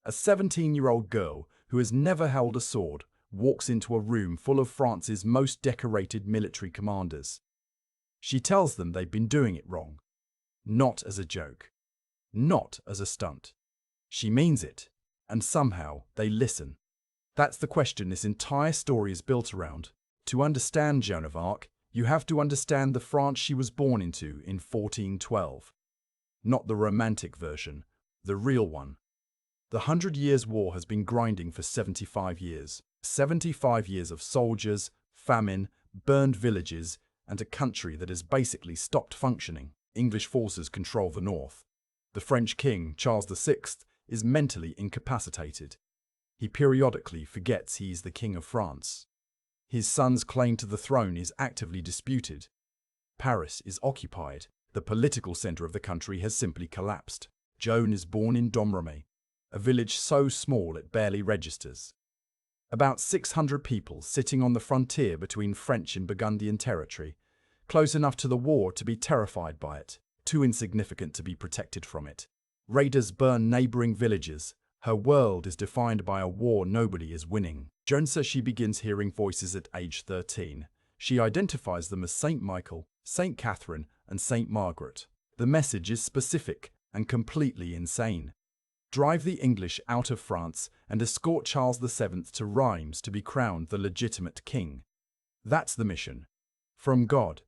A 17-year-old girl who has never held a sword walks into a room full of France's most decorated military commanders. She tells them they've been doing it wrong. Not as a joke. Not as a stunt. She means it, and somehow they listen. That's the question this entire story is built around. To understand Joan of Arc, you have to understand the France she was born into in 1412. Not the romantic version, the real one. The 100 Years' War has been grinding for 75 years. 75 years of soldiers, famine, burned villages, and a country that has basically stopped functioning. English forces control the north. The French king, Charles VI, is mentally incapacitated. He periodically forgets he is the King of France. His son's claim to the throne is actively disputed. Paris is occupied. The political center of the country has simply collapsed. Joan is born in Domremy, a village so small it barely registers. About 600 people sitting on the frontier between French and Burgundian territory, close enough to the war to be terrified by it, too insignificant to be protected from it. Raiders burn neighboring villages. Her world is defined by a war nobody is winning. Joan says she begins hearing voices at age 13. She identifies them as Saint Michael, Saint Catherine, and Saint Margaret. The message is specific and completely insane. Drive the English out of France and escort Charles VII to Reims to be crowned the legitimate king. That's the mission. From God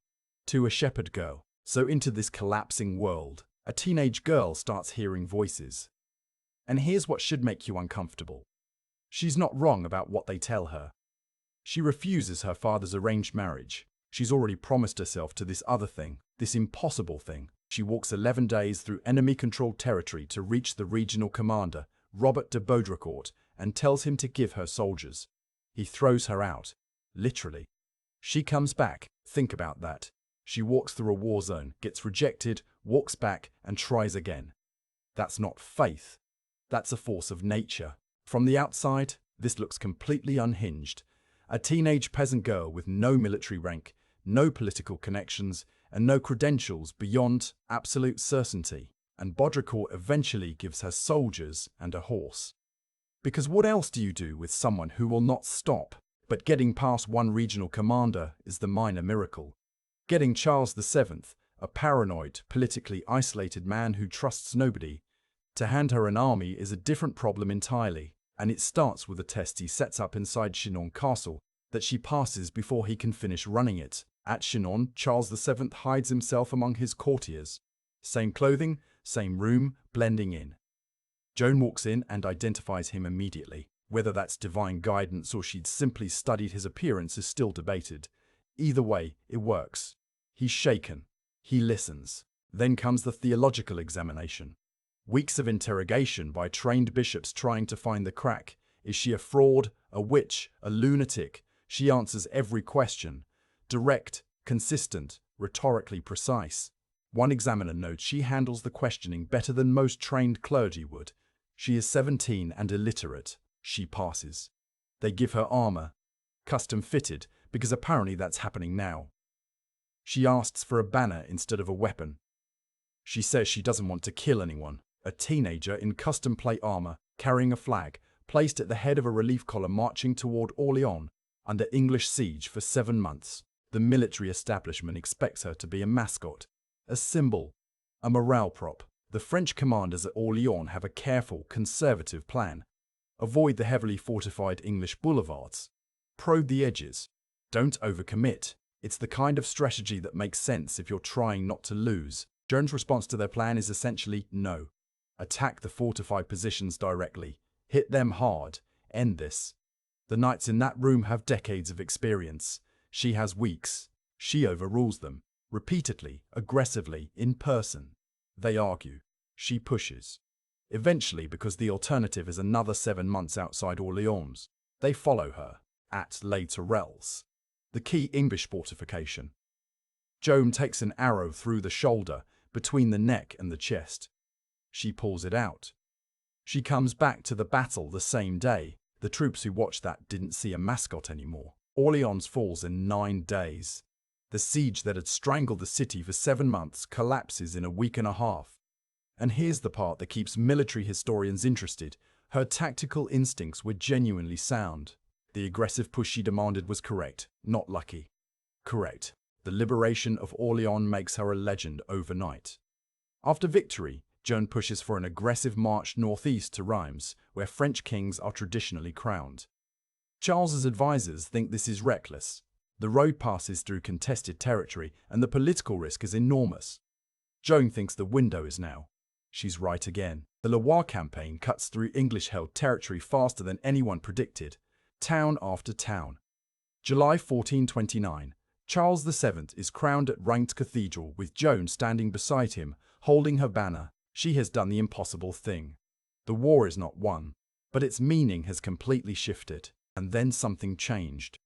to a shepherd girl. So into this collapsing world, a teenage girl starts hearing voices. And here's what should make you uncomfortable. She's not wrong about what they tell her. She refuses her father's arranged marriage. She's already promised herself to this other thing, this impossible thing. She walks 11 days through enemy-controlled territory to reach the regional commander, Robert de Baudricourt, and tells him to give her soldiers. He throws her out. Literally. She comes back. Think about that. She walks through a war zone, gets rejected, walks back, and tries again. That's not faith. That's a force of nature. From the outside, this looks completely unhinged. A teenage peasant girl with no military rank, no political connections, and no credentials beyond absolute certainty. And Baudricourt eventually gives her soldiers and a horse. Because what else do you do with someone who will not stop? But getting past one regional commander is the minor miracle. Getting Charles VII, a paranoid, politically isolated man who trusts nobody, to hand her an army is a different problem entirely, and it starts with a test he sets up inside Chinon Castle that she passes before he can finish running it. At Chinon, Charles VII hides himself among his courtiers. Same clothing, same room, blending in. Joan walks in and identifies him immediately. Whether that's divine guidance or she'd simply studied his appearance is still debated. Either way, it works. He's shaken. He listens. Then comes the theological examination. Weeks of interrogation by trained bishops trying to find the crack. Is she a fraud, a witch, a lunatic? She answers every question. Direct, consistent, rhetorically precise. One examiner notes she handles the questioning better than most trained clergy would. She is 17 and illiterate. She passes. They give her armor, custom fitted, because apparently that's happening now. She asks for a banner instead of a weapon. She says she doesn't want to kill anyone. A teenager in custom plate armor, carrying a flag, placed at the head of a relief column marching toward Orléans, under English siege for 7 months. The military establishment expects her to be a mascot, a symbol, a morale prop. The French commanders at Orléans have a careful, conservative plan. Avoid the heavily fortified English boulevards. Probe the edges. Don't overcommit. It's the kind of strategy that makes sense if you're trying not to lose. Joan's response to their plan is essentially no. Attack the fortified positions directly. Hit them hard. End this. The knights in that room have decades of experience. She has weeks. She overrules them. Repeatedly, aggressively, in person. They argue. She pushes. Eventually, because the alternative is another 7 months outside Orléans, they follow her. At Les Tourelles, the key English fortification. Joan takes an arrow through the shoulder, between the neck and the chest. She pulls it out. She comes back to the battle the same day. The troops who watched that didn't see a mascot anymore. Orléans falls in 9 days. The siege that had strangled the city for 7 months collapses in a week and a half. And here's the part that keeps military historians interested. Her tactical instincts were genuinely sound. The aggressive push she demanded was correct, not lucky. Correct. The liberation of Orléans makes her a legend overnight. After victory, Joan pushes for an aggressive march northeast to Reims, where French kings are traditionally crowned. Charles's advisors think this is reckless. The road passes through contested territory, and the political risk is enormous. Joan thinks the window is now. She's right again. The Loire campaign cuts through English-held territory faster than anyone predicted, town after town. July 1429. Charles VII is crowned at Reims Cathedral with Joan standing beside him, holding her banner. She has done the impossible thing. The war is not won, but its meaning has completely shifted. And then something changed.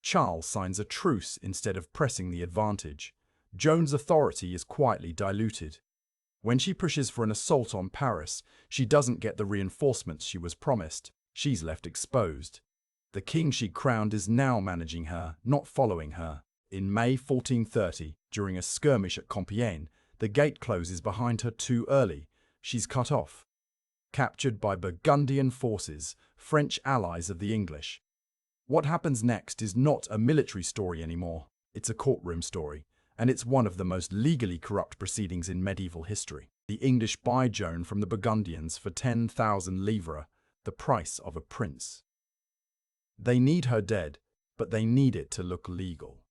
Charles signs a truce instead of pressing the advantage. Joan's authority is quietly diluted. When she pushes for an assault on Paris, she doesn't get the reinforcements she was promised. She's left exposed. The king she crowned is now managing her, not following her. In May 1430, during a skirmish at Compiègne, the gate closes behind her too early. She's cut off. Captured by Burgundian forces, French allies of the English. What happens next is not a military story anymore. It's a courtroom story, and it's one of the most legally corrupt proceedings in medieval history. The English buy Joan from the Burgundians for 10,000 livres, the price of a prince. They need her dead, but they need it to look legal.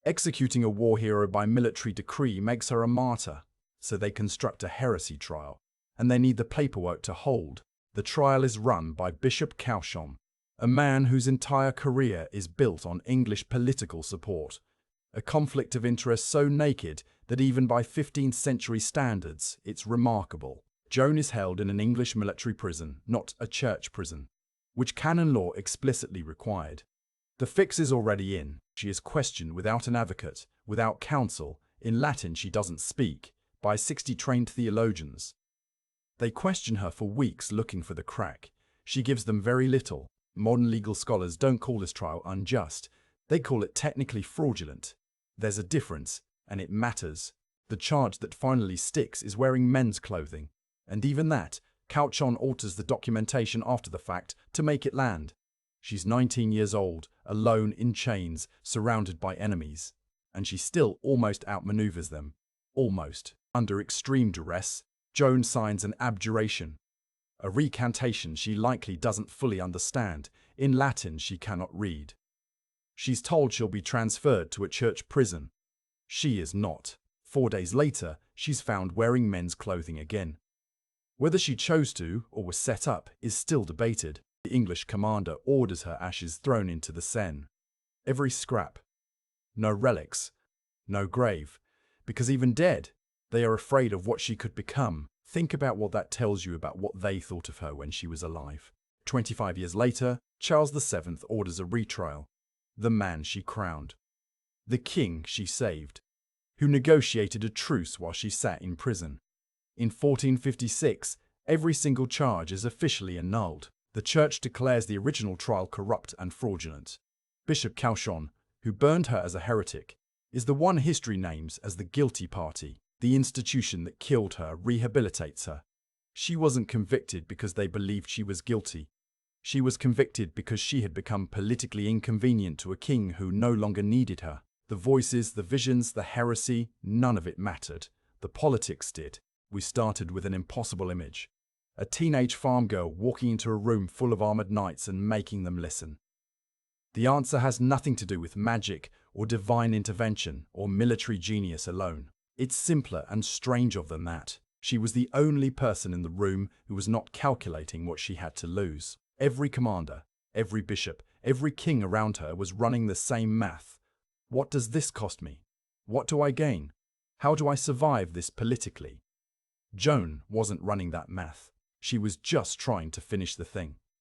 Executing a war hero by military decree makes her a martyr, so they construct a heresy trial. And they need the paperwork to hold. The trial is run by Bishop Cauchon, a man whose entire career is built on English political support. A conflict of interest so naked that even by 15th century standards, it's remarkable. Joan is held in an English military prison, not a church prison, which canon law explicitly required. The fix is already in. She is questioned without an advocate, without counsel. In Latin she doesn't speak, by 60 trained theologians. They question her for weeks looking for the crack. She gives them very little. Modern legal scholars don't call this trial unjust. They call it technically fraudulent. There's a difference, and it matters. The charge that finally sticks is wearing men's clothing. And even that, Cauchon alters the documentation after the fact to make it land. She's 19 years old, alone in chains, surrounded by enemies. And she still almost outmaneuvers them. Almost. Under extreme duress, Joan signs an abjuration, a recantation she likely doesn't fully understand. In Latin she cannot read. She's told she'll be transferred to a church prison. She is not. 4 days later, she's found wearing men's clothing again. Whether she chose to or was set up is still debated. The English commander orders her ashes thrown into the Seine. Every scrap. No relics. No grave. Because even dead, they are afraid of what she could become. Think about what that tells you about what they thought of her when she was alive. 25 years later, Charles VII orders a retrial. The man she crowned. The king she saved. Who negotiated a truce while she sat in prison. In 1456, every single charge is officially annulled. The church declares the original trial corrupt and fraudulent. Bishop Cauchon, who burned her as a heretic, is the one history names as the guilty party. The institution that killed her rehabilitates her. She wasn't convicted because they believed she was guilty. She was convicted because she had become politically inconvenient to a king who no longer needed her. The voices, the visions, the heresy, none of it mattered. The politics did. We started with an impossible image. A teenage farm girl walking into a room full of armored knights and making them listen. The answer has nothing to do with magic or divine intervention or military genius alone. It's simpler and stranger than that. She was the only person in the room who was not calculating what she had to lose. Every commander, every bishop, every king around her was running the same math. What does this cost me? What do I gain? How do I survive this politically? Joan wasn't running that math. She was just trying to finish the thing.